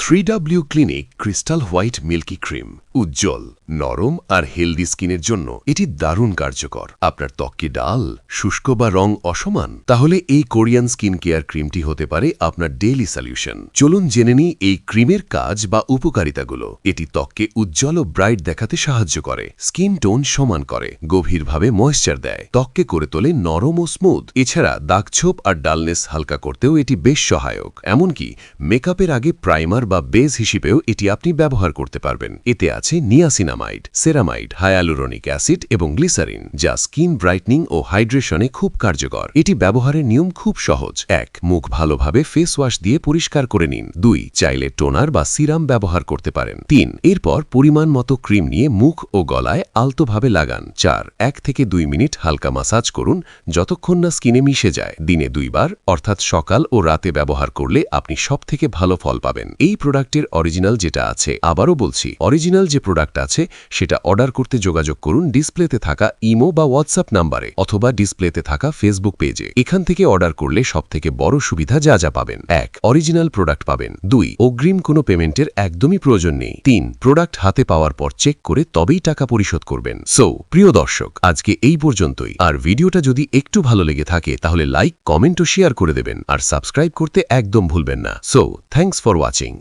3W clinic crystal white milky cream উজ্জ্বল নরম আর হেলদি স্কিনের জন্য এটি দারুণ কার্যকর। আপনার ত্বক কি ডাল, শুষ্ক বা রং অসমান? তাহলে এই কোরিয়ান স্কিন কেয়ার ক্রিমটি হতে পারে আপনার ডেইলি সলিউশন। চলুন জেনে নিই এই ক্রিমের কাজ বা উপকারিতাগুলো। এটি ত্বককে উজ্জ্বল ও ব্রাইট দেখাতে সাহায্য করে, স্কিন টোন সমান করে, গভীরভাবে ময়েশ্চার দেয়, ত্বককে করে তোলে নরম ও স্মুথ। এছাড়া দাগছোপ আর ডালনেস হালকা করতেও এটি বেশ সহায়ক। এমনকি মেকআপের আগে প্রাইমার বা বেস হিসেবেও এটি আপনি ব্যবহার করতে পারবেন। এতে আছে নিয়াসিনামাইড, সেরামাইড, হায়ালুরোনিক অ্যাসিড এবং গ্লিসারিন, যা স্কিন ব্রাইটনিং ও হাইড্রেশনে খুব কার্যকর। এটি ব্যবহারের নিয়ম খুব সহজ। 1. মুখ ভালোভাবে ফেস ওয়াশ দিয়ে পরিষ্কার করে নিন। 2. চাইলে টোনার বা সিরাম ব্যবহার করতে পারেন। 3. এরপর পরিমাণ মতো ক্রিম নিয়ে মুখ ও গলায় আলতোভাবে লাগান। 4. 1 থেকে 2 মিনিট হালকা মাসাজ করুন যতক্ষণ না স্কিনে মিশে যায়। দিনে 2 বার অর্থাৎ সকাল ও রাতে ব্যবহার করলে আপনি সবথেকে ভালো ফল পাবেন। এই প্রোডাক্টের অরিজিনাল যেটা আছে, আবারও বলছি, অরিজিনাল যে প্রোডাক্ট আছে সেটা অর্ডার করতে যোগাযোগ করুন ডিসপ্লেতে থাকা ইমো বা হোয়াটসঅ্যাপ নাম্বারে অথবা ডিসপ্লেতে থাকা ফেসবুক পেজে। এখান থেকে অর্ডার করলে সবথেকে বড় সুবিধা যা পাবেন: 1. অরিজিনাল প্রোডাক্ট পাবেন। 2. অগ্রিম কোনো পেমেন্টের একদমই প্রয়োজন নেই। 3. প্রোডাক্ট হাতে পাওয়ার পর চেক করে তবেই টাকা পরিশোধ করবেন। সো প্রিয় দর্শক, আজকে এই পর্যন্তই। আর ভিডিওটা যদি একটু ভালো লেগে থাকে তাহলে লাইক, কমেন্ট ও শেয়ার করে দেবেন। আর সাবস্ক্রাইব করতে একদম ভুলবেন না। So thanks for watching.